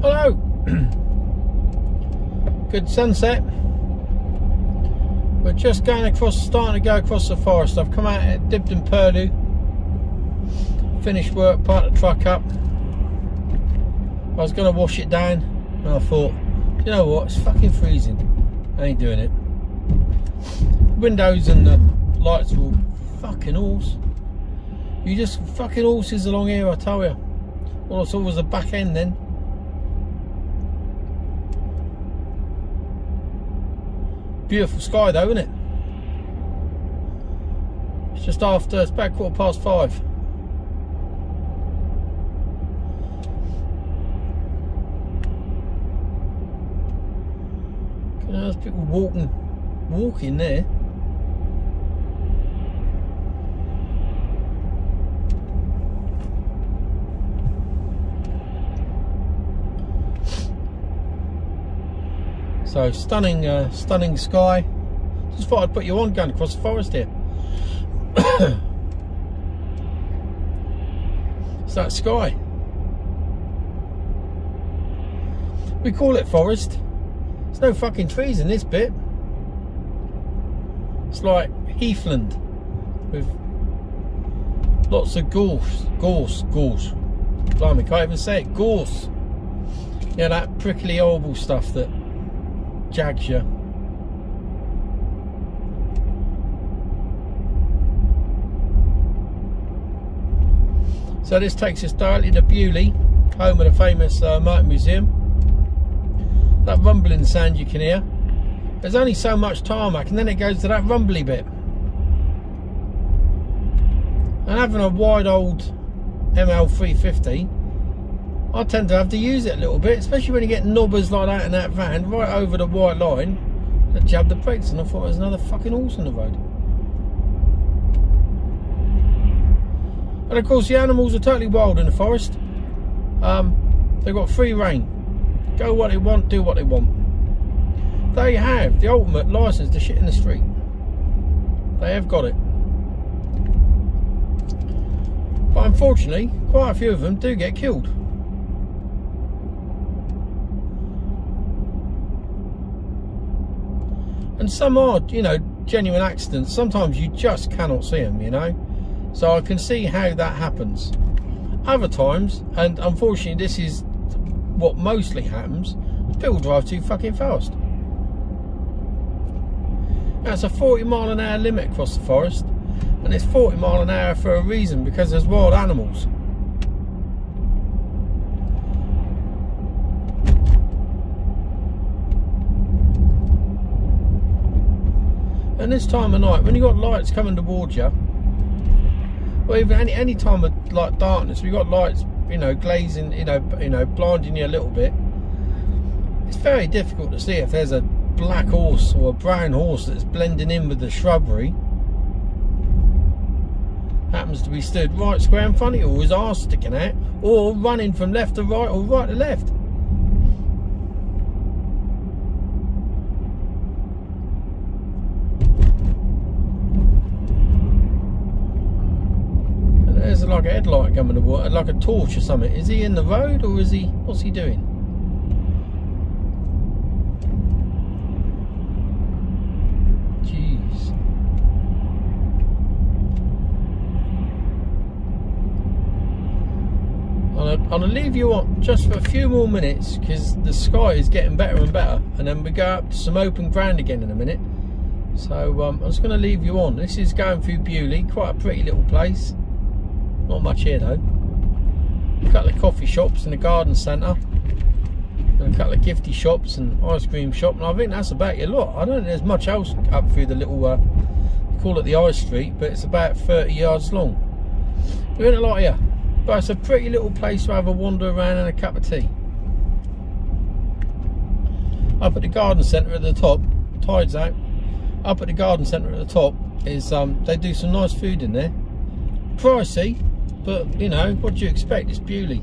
Hello. Good sunset. We're just going across, starting to go across the forest. I've come out at Dibden Purdu, finished work, parked the truck up. I was going to wash it down and I thought, you know what, it's fucking freezing. I ain't doing it. Windows and the lights are all fucking horse. You just fucking horses along here, I tell you. All I saw was the back end then. Beautiful sky though, isn't it? It's just after, it's about 5:15. You know, there's people walking there. So stunning, stunning sky. Just thought I'd put you on going across the forest here. It's that sky. We call it forest. There's no fucking trees in this bit. It's like heathland with lots of gorse. Blimey, can't even say it. Gorse. Yeah, that prickly horrible stuff that jags you. So this takes us directly to Bewley, home of the famous Motor Museum. That rumbling sound you can hear. There's only so much tarmac and then it goes to that rumbly bit. And having a wide old ML350, I tend to have to use it a little bit, especially when you get knobbers like that in that van, right over the white line, that jab the brakes, and I thought there's another fucking horse on the road. And of course the animals are totally wild in the forest. They've got free rein. Go what they want, do what they want. They have the ultimate license to shit in the street. They have got it. But unfortunately, quite a few of them do get killed. And some are, you know, genuine accidents. Sometimes you just cannot see them, you know. So I can see how that happens. Other times, and unfortunately this is what mostly happens, people drive too fucking fast. That's a 40-mile-an-hour limit across the forest. And it's 40 mile an hour for a reason, because there's wild animals. And this time of night, when you've got lights coming towards you, or even any time of like darkness, we've got lights, you know, glazing, you know, blinding you a little bit. It's very difficult to see if there's a black horse or a brown horse that's blending in with the shrubbery. Happens to be stood right square in front of you, or his arse sticking out, or running from left to right or right to left. And there's like a headlight coming to, like a torch or something. Is he in the road, or is he, what's he doing? I'll leave you on just for a few more minutes, because the sky is getting better and better, and then we go up to some open ground again in a minute. So I'm just going to leave you on. This is going through Bewley, quite a pretty little place. Not much here though. A couple of coffee shops and a garden centre, and a couple of gifty shops and ice cream shop, and I think that's about it. Look, I don't think there's much else up through the little, you call it the high street, but it's about 30 yards long. There ain't a lot here. But it's a pretty little place to have a wander around and a cup of tea. Up at the garden centre at the top, tide's out. Up at the garden centre at the top is, they do some nice food in there. Pricey, but you know, what do you expect? It's Bewley.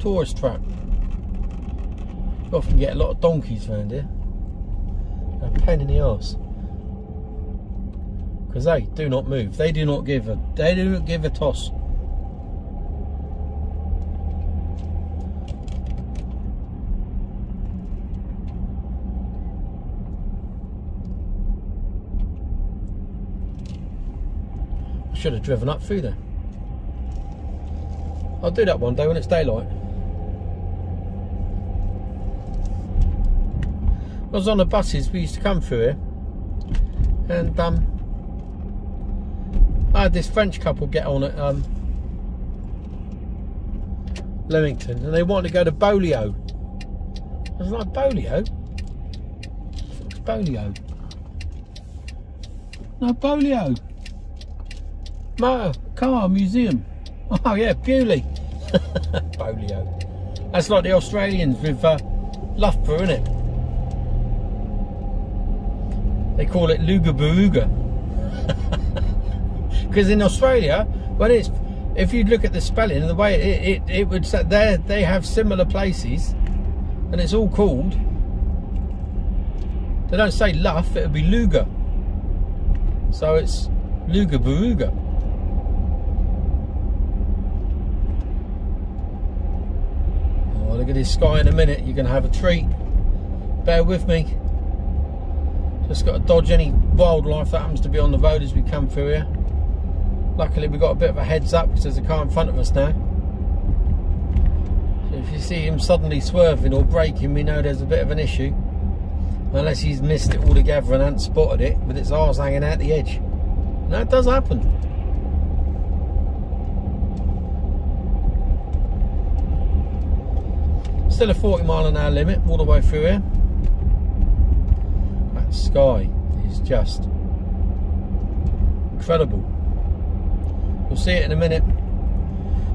Tourist trap. You often get a lot of donkeys around here. A pain in the arse. Because they do not move. They do not give a toss. Should have driven up through there. I'll do that one day when it's daylight. I was on the buses, we used to come through here, and I had this French couple get on at Leamington, and they wanted to go to Bolio. I was like, Bolio? What's Bolio? No, Bolio. Motor car museum. Oh yeah, Bewley. Bolio. That's like the Australians with Loughborough, isn't it? They call it Lugabaruga. Because in Australia, when it's, if you look at the spelling, the way it would say there, they have similar places, and it's all called. They don't say Luff, it would be Luga. So it's Lugabaruga. Oh, look at this sky in a minute. You're going to have a treat. Bear with me. Just got to dodge any wildlife that happens to be on the road as we come through here. Luckily we've got a bit of a heads up because there's a car in front of us now. So if you see him suddenly swerving or braking, we know there's a bit of an issue. Unless he's missed it altogether and hasn't spotted it with its arse hanging out the edge. And that does happen. Still a 40-mile-an-hour limit all the way through here. That sky is just incredible. You'll see it in a minute.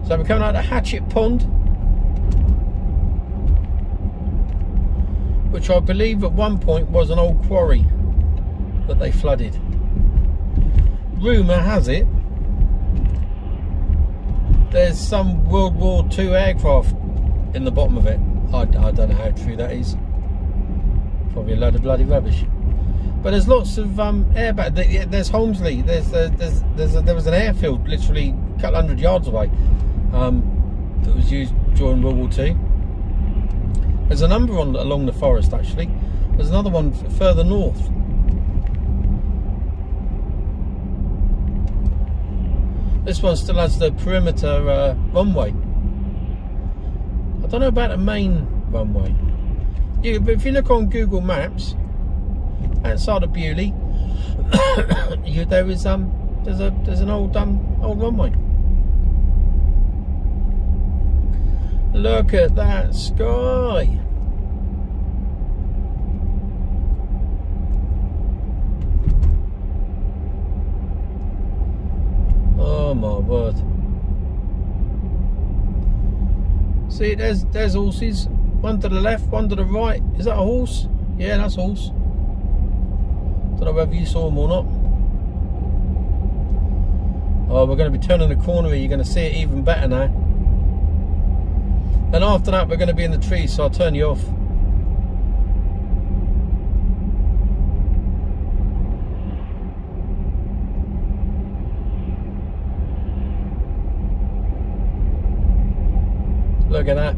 So we're coming out of Hatchet Pond, which I believe at one point was an old quarry that they flooded. Rumour has it there's some World War II aircraft in the bottom of it. I don't know how true that is. Probably a load of bloody rubbish. But there's lots of airbag. There's Holmesley. There was an airfield literally a couple hundred yards away that was used during World War II. There's a number along the forest actually. There's another one further north. This one still has the perimeter runway. I don't know about the main runway. But if you look on Google Maps, outside of Bewley, there's an old runway. Look at that sky. Oh my word. See, theres horses. One to the left, one to the right. Is that a horse? Yeah, that's a horse. Don't know whether you saw him or not. Oh, we're going to be turning the corner here. You're going to see it even better now. And after that, we're going to be in the trees, so I'll turn you off. Look at that.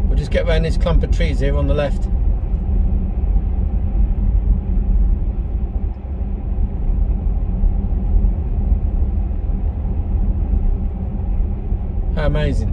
We'll just get around this clump of trees here on the left. How amazing.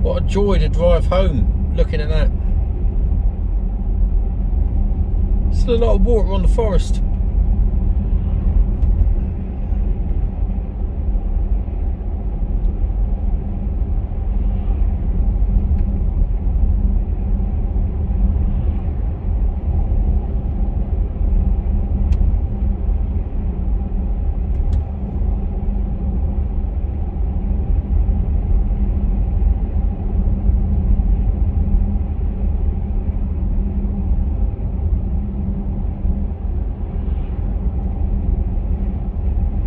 What a joy to drive home looking at that. Still a lot of water on the forest.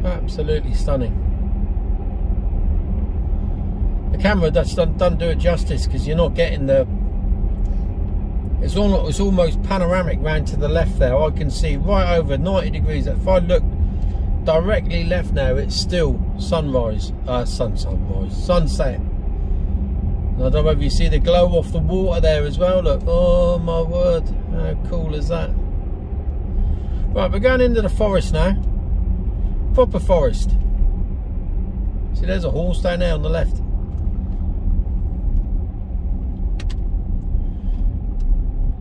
Absolutely stunning. The camera doesn't do it justice because you're not getting the It's almost panoramic round to the left there. I can see right over 90 degrees. If I look directly left now, it's still sunset. And I don't know if you see the glow off the water there as well. Look, oh my word, how cool is that? Right, we're going into the forest now. Proper forest. See, there's a horse down there on the left.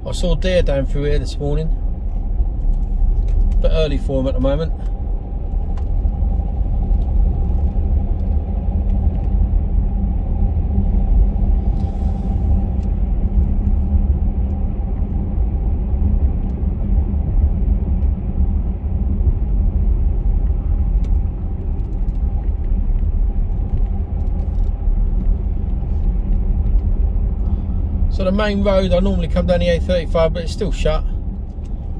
I saw deer down through here this morning. A bit early for them at the moment. So the main road, I normally come down the A35, but it's still shut.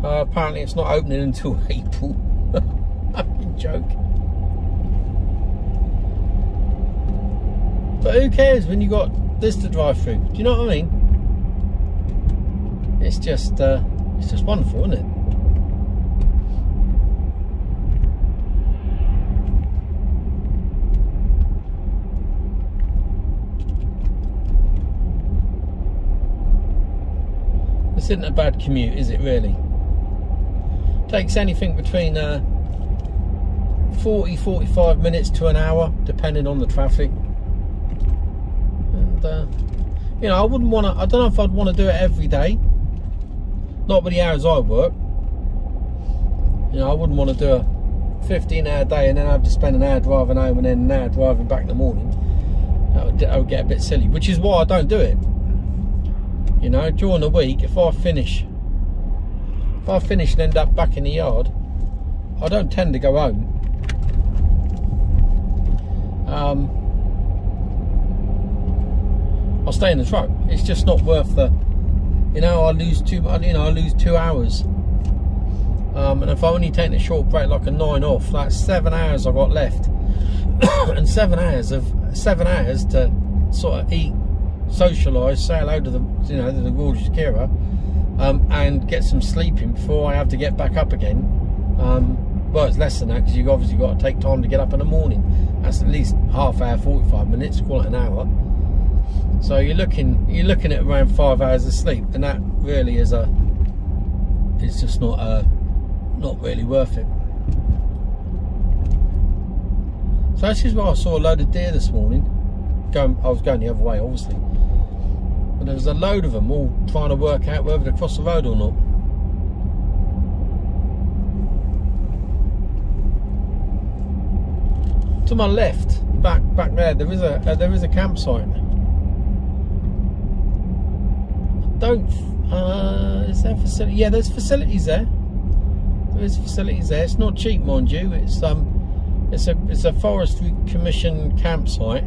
Apparently it's not opening until April. Fucking joke. But who cares when you got this to drive through? Do you know what I mean? It's just wonderful, isn't it? This isn't a bad commute, is it really? Takes anything between 40-45 minutes to an hour, depending on the traffic. And you know, I wouldn't want to. I don't know if I'd want to do it every day. Not with the hours I work. You know, I wouldn't want to do a 15-hour day and then have to spend an hour driving home and then an hour driving back in the morning. That would get a bit silly, which is why I don't do it. You know, during the week, if I finish and end up back in the yard, I don't tend to go home. I'll stay in the truck. It's just not worth the, you know, I lose 2 hours. And if I only take a short break, like a 9 off, that's 7 hours I've got left. And 7 hours to sort of eat, socialise, say hello to the, you know, to the gorgeous Kira, and get some sleeping before I have to get back up again. Well, it's less than that because you've obviously got to take time to get up in the morning. That's at least half hour, 45 minutes, call it an hour. So you're looking at around 5 hours of sleep, and that really is it's just not really worth it. So this is why I saw a load of deer this morning. I was going the other way, obviously. But there was a load of them all trying to work out whether to cross the road or not. To my left, back there, there is a campsite. Is there facility? Yeah, there's facilities there. There is facilities there. It's not cheap, mind you. It's a forestry commission campsite.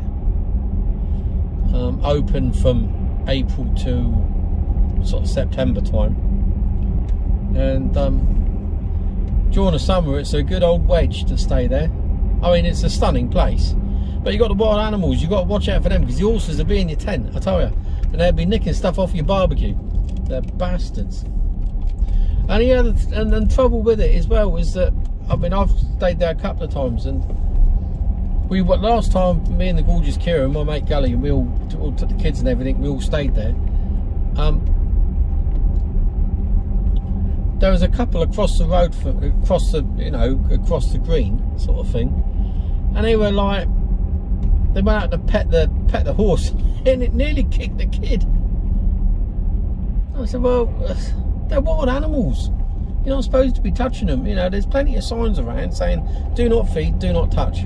Open from April to sort of September time, and during the summer it's a good old wedge to stay there. I mean, it's a stunning place, but you've got the wild animals. You've got to watch out for them because the horses will be in your tent, I tell you, and they'll be nicking stuff off your barbecue. They're bastards. And the other and trouble with it as well is that, I mean, I've stayed there a couple of times, and last time, me and the gorgeous Kira and my mate Gully, and we all took the kids and everything, we all stayed there. There was a couple across the road, across the green sort of thing, and they were like, they went out to pet the horse, and it nearly kicked the kid. I said, well, they're wild animals. You're not supposed to be touching them. You know, there's plenty of signs around saying, do not feed, do not touch.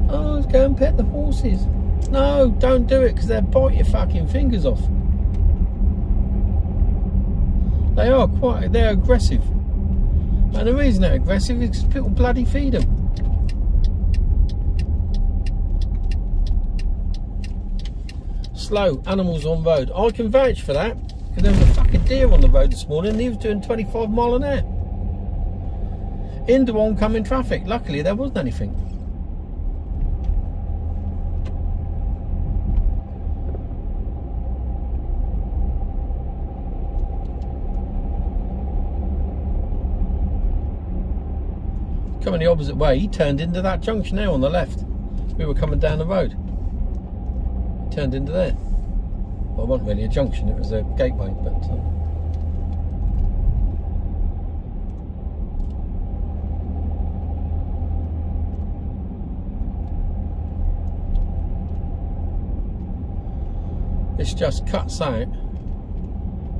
Oh, let's go and pet the horses. No, don't do it, because they'll bite your fucking fingers off. They're aggressive. And the reason they're aggressive is because people bloody feed them. Slow animals on road. I can vouch for that, because there was a fucking deer on the road this morning and he was doing 25 mile an hour into oncoming traffic. Luckily there wasn't anything. coming the opposite way. He turned into that junction there on the left. We were coming down the road. He turned into there. Well, it wasn't really a junction, it was a gateway, but this just cuts out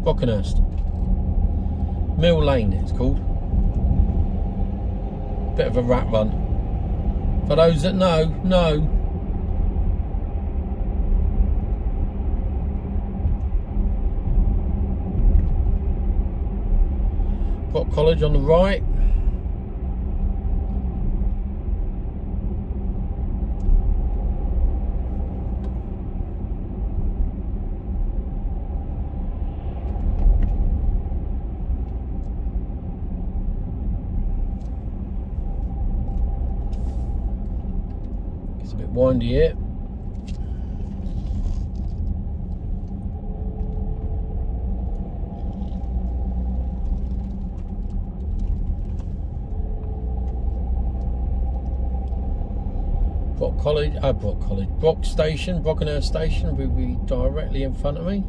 Brockenhurst. Mill Lane it's called. Bit of a rat run. For those that know. Brock College on the right. It's a bit windy here. Brock Station, Brockenhurst Station will be directly in front of me.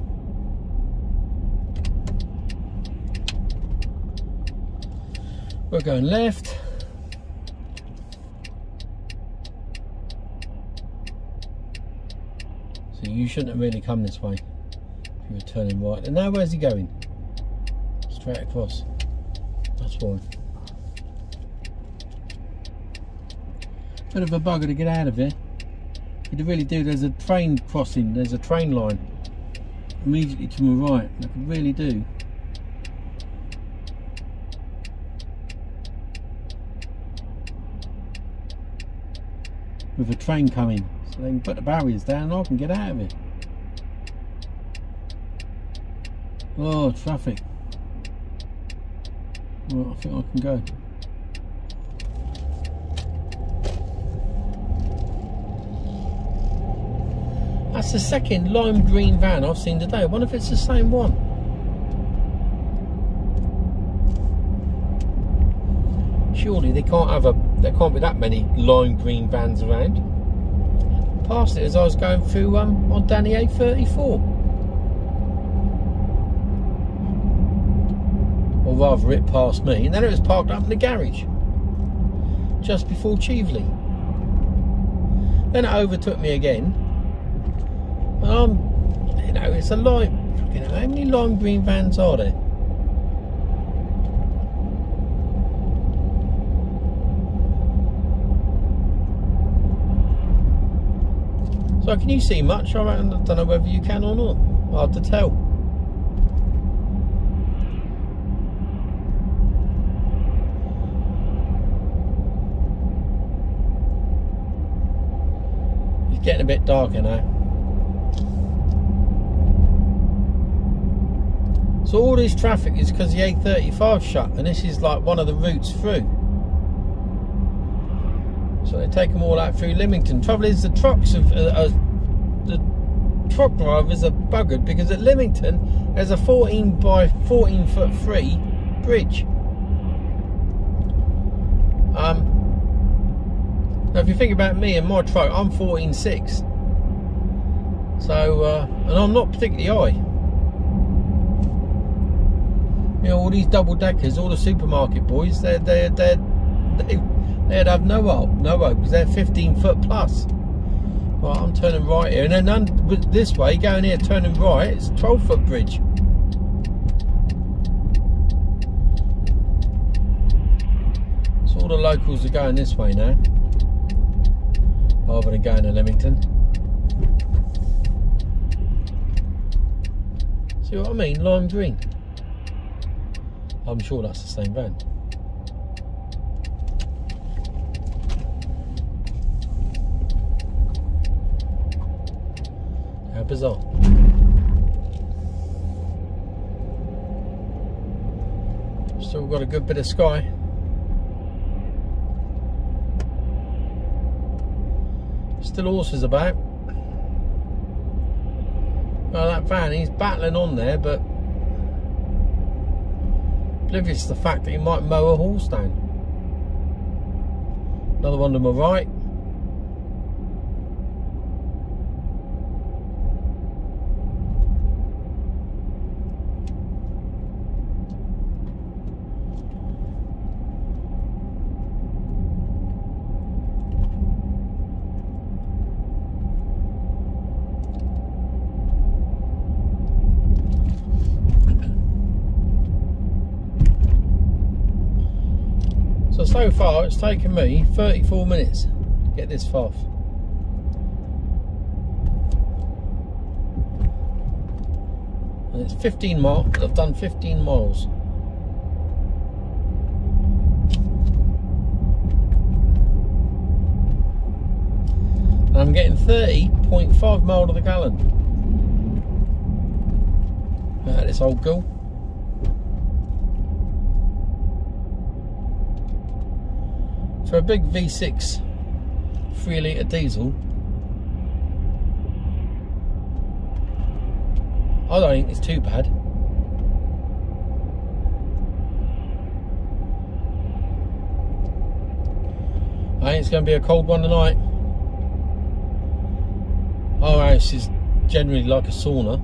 We're going left. So you shouldn't have really come this way if you were turning right. And now where's he going? Straight across. That's fine. Bit of a bugger to get out of here. You really do. There's a train crossing. There's a train line immediately to my right. I could really do. With a train coming, so they can put the barriers down and I can get out of it. Oh, traffic. Well, I think I can go. That's the second lime green van I've seen today. I wonder if it's the same one. Surely there can't be that many lime green vans around. Past it as I was going through on Danny A34. Or rather it passed me, and then it was parked up in the garage just before Cheveley. Then it overtook me again. You know, it's a lime. Fucking hell, how many lime green vans are there? So can you see much? I don't know whether you can or not. Hard to tell. It's getting a bit darker now. So all this traffic is because the A35's shut, and this is like one of the routes through. So they take them all out through Lymington. Trouble is, the truck drivers are buggered because at Lymington there's a 14 by 14 foot free bridge. Now if you think about me and my truck, I'm 14.6. So and I'm not particularly high. You know, all these double deckers, all the supermarket boys, they'd have no hope because they're 15 foot plus. Well, I'm turning right here, and then this way, going here, turning right, it's a 12 foot bridge. So all the locals are going this way now, rather than going to Lymington. See what I mean? Lime green. I'm sure that's the same van. How bizarre. Still got a good bit of sky. Still horses about. Well, that van, he's battling on there, but oblivious to the fact that he might mow a horse down. Another one to my right. So far it's taken me 34 minutes to get this far. And it's 15 miles. I've done 15 miles. And I'm getting 30.5 miles to the gallon out of this old girl. For a big V6 3-litre diesel, I don't think it's too bad. I think it's going to be a cold one tonight. Our house is generally like a sauna.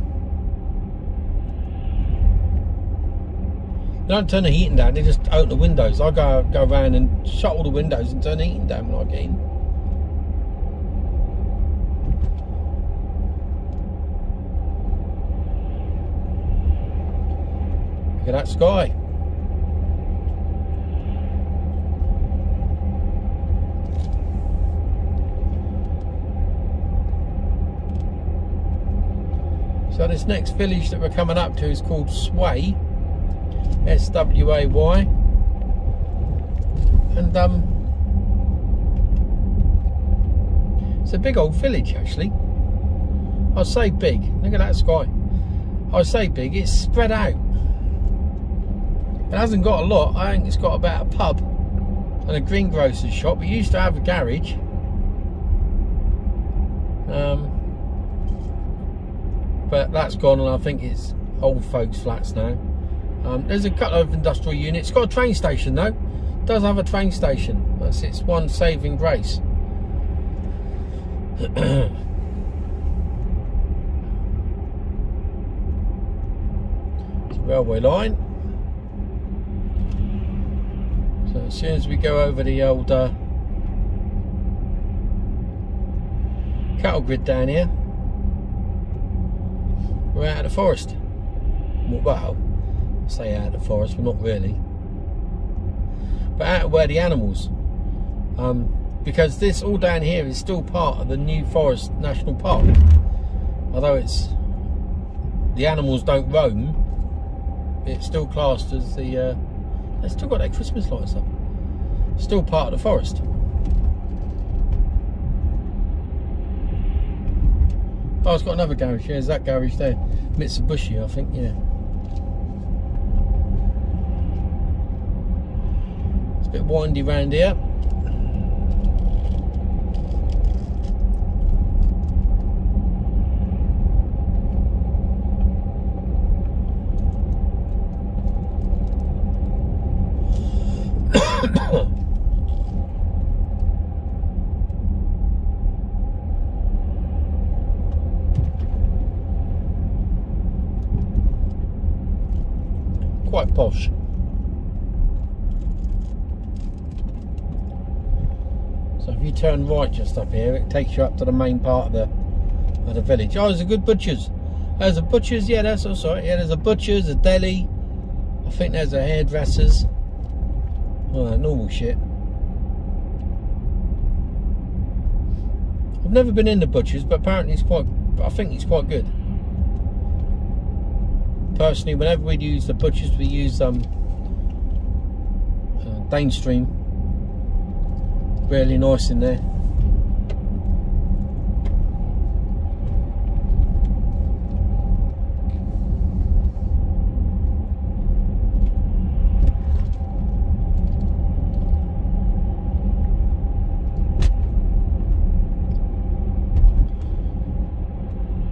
They don't turn the heating down, they just open the windows. I go around and shut all the windows and turn the heating down when I get in. Look at that sky. So this next village that we're coming up to is called Sway. S-W-A-Y, and it's a big old village actually. I say big, look at that sky. I say big, it's spread out. It hasn't got a lot. I think it's got about a pub and a greengrocer's shop. We used to have a garage, but that's gone, and I think it's old folks flats now. There's a couple of industrial units. It's got a train station though. It does have a train station. That's its one saving grace. It's a railway line. So as soon as we go over the old cattle grid down here, we're out of the forest. Well, I say out of the forest, but not really. But out of where the animals, because this all down here is still part of the New Forest National Park. Although the animals don't roam, it's still classed as the. They've still got their Christmas lights up. Still part of the forest. Oh, it's got another garage. Yeah, there's that garage there, Mitsubishi, I think. Yeah. Bit windy round here. Quite posh. So if you turn right just up here, it takes you up to the main part of the village. Oh, there's a good butcher's. There's a butcher's, yeah, that's all right. Yeah, there's a butcher's, a deli. I think there's a hairdresser's. All that normal shit. I've never been in the butcher's, but apparently I think it's quite good. Personally, whenever we use the butcher's, we use Dainstream. Really nice in there.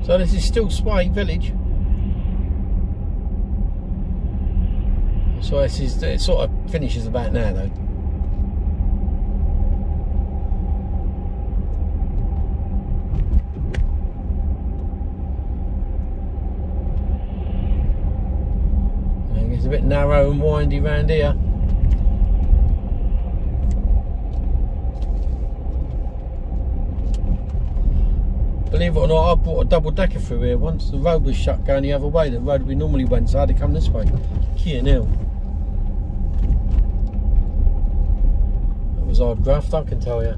So this is still Sway Village. So it sort of finishes about now though. bit narrow and windy round here. Believe it or not, I brought a double decker through here once. The road was shut going the other way. The road we normally went, so I had to come this way. Kia nil. That was hard graft, I can tell you.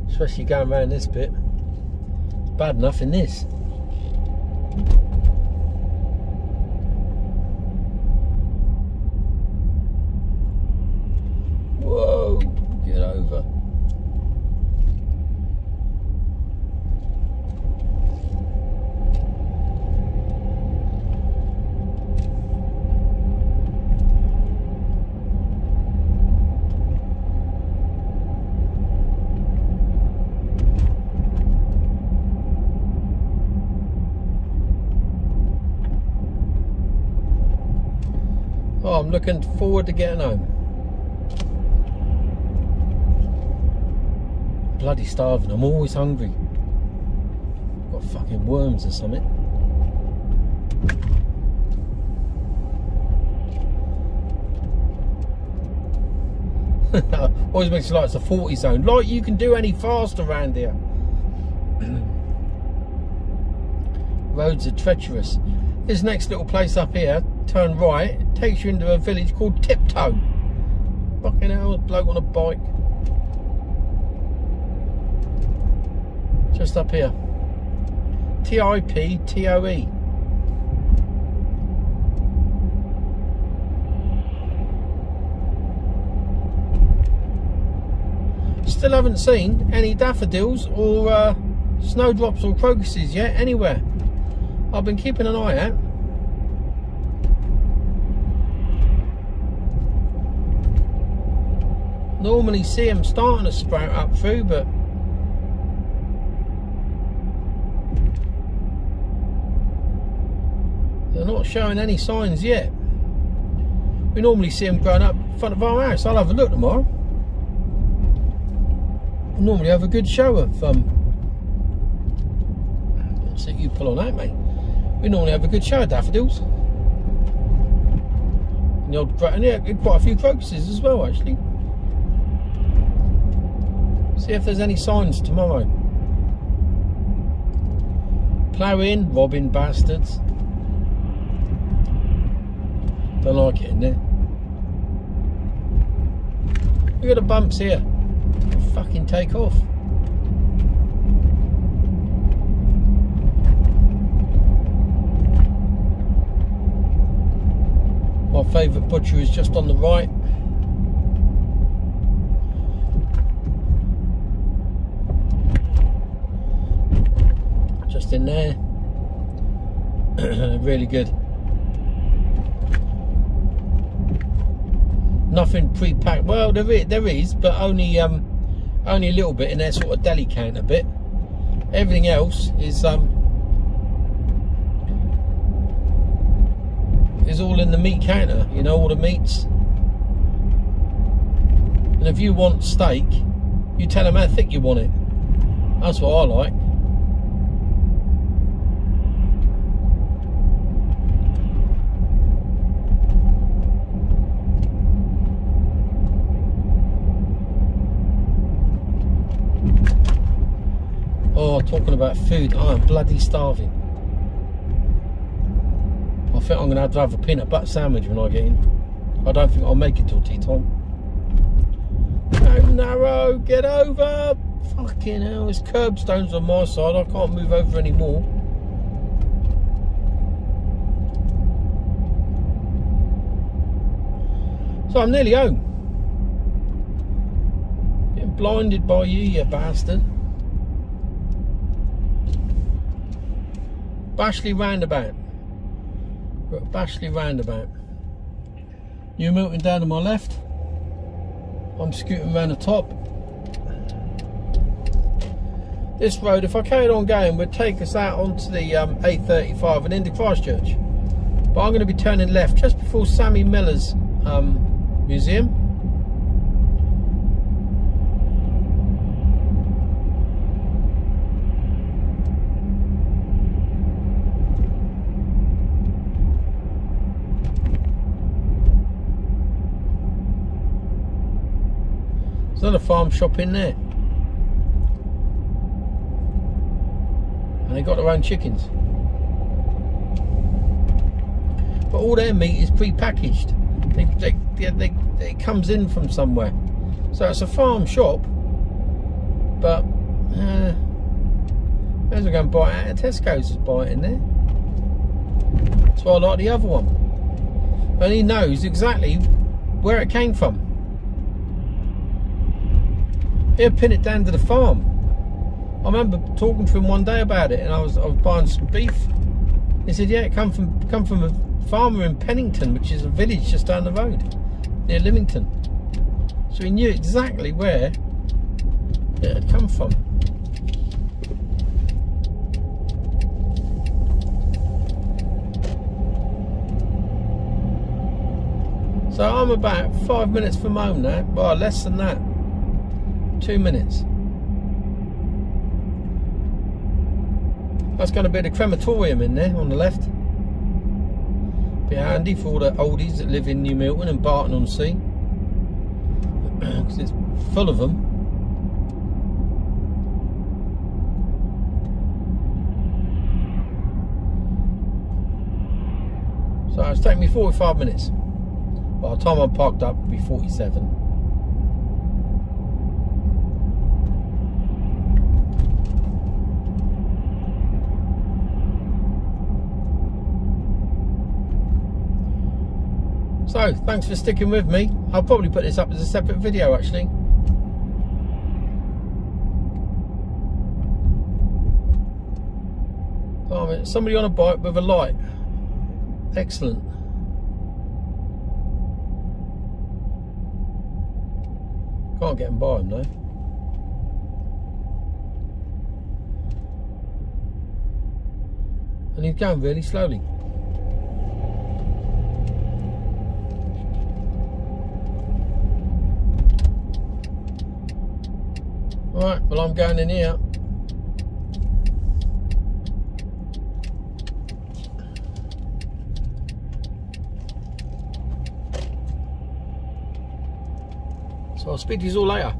Especially going around this bit. It's bad enough in this. Whoa, get over. Oh, I'm looking forward to getting home. Bloody starving, I'm always hungry. Got fucking worms or something. Always makes it like it's a 40 zone. Like you can do any faster around here. Roads are treacherous. This next little place up here, turn right, takes you into a village called Tiptoe. Fucking hell, a bloke on a bike. Just up here. Tiptoe. Still haven't seen any daffodils or snowdrops or crocuses yet anywhere. I've been keeping an eye out. Normally see them starting to sprout up through, but they're not showing any signs yet. We normally see them growing up in front of our house. I'll have a look tomorrow. We normally have a good show of let's see you pull on out, mate. We normally have a good show of daffodils. And the odd, and yeah, quite a few crocuses as well, actually. See if there's any signs tomorrow. Plough in, robbing bastards. Don't like it in there. Look at the bumps here. They'll fucking take off. My favourite butcher is just on the right. Just in there. Really good. Nothing pre-packed. Well, there is, but only a little bit in their sort of deli counter bit. Everything else is all in the meat counter. You know, all the meats. And if you want steak, you tell them how thick you want it. That's what I like. Oh, talking about food, I am bloody starving. I think I'm going to have a peanut butter sandwich when I get in. I don't think I'll make it till tea time. Go narrow, get over. Fucking hell, there's curbstones on my side. I can't move over anymore. So I'm nearly home. Getting blinded by you bastard. Bashley roundabout. We're at Bashley roundabout. New Milton down to my left. I'm scooting around the top. This road, if I carried on going, would take us out onto the A35 and into Christchurch. But I'm going to be turning left just before Sammy Miller's museum. There's another farm shop in there. And they got their own chickens. But all their meat is pre-packaged. It comes in from somewhere. So it's a farm shop, but may as well go and buy it out of Tesco's. Just buy it in there. That's why I like the other one. And he knows exactly where it came from. He'll pin it down to the farm. I remember talking to him one day about it, and I was buying some beef. He said, yeah, it come from a farmer in Pennington, which is a village just down the road near Lymington. So he knew exactly where it had come from. So I'm about 5 minutes from home now. Well, less than that. 2 minutes. That's going to be the crematorium in there on the left. Be handy for all the oldies that live in New Milton and Barton-on-Sea, because it's full of them. So it's taken me 45 minutes. By the time I'm parked up, it'll be 47. So, thanks for sticking with me. I'll probably put this up as a separate video, actually. Oh, somebody on a bike with a light. Excellent. Can't get them by them, though. And he's going really slowly. Alright, well, I'm going in here. So I'll speak to you all later.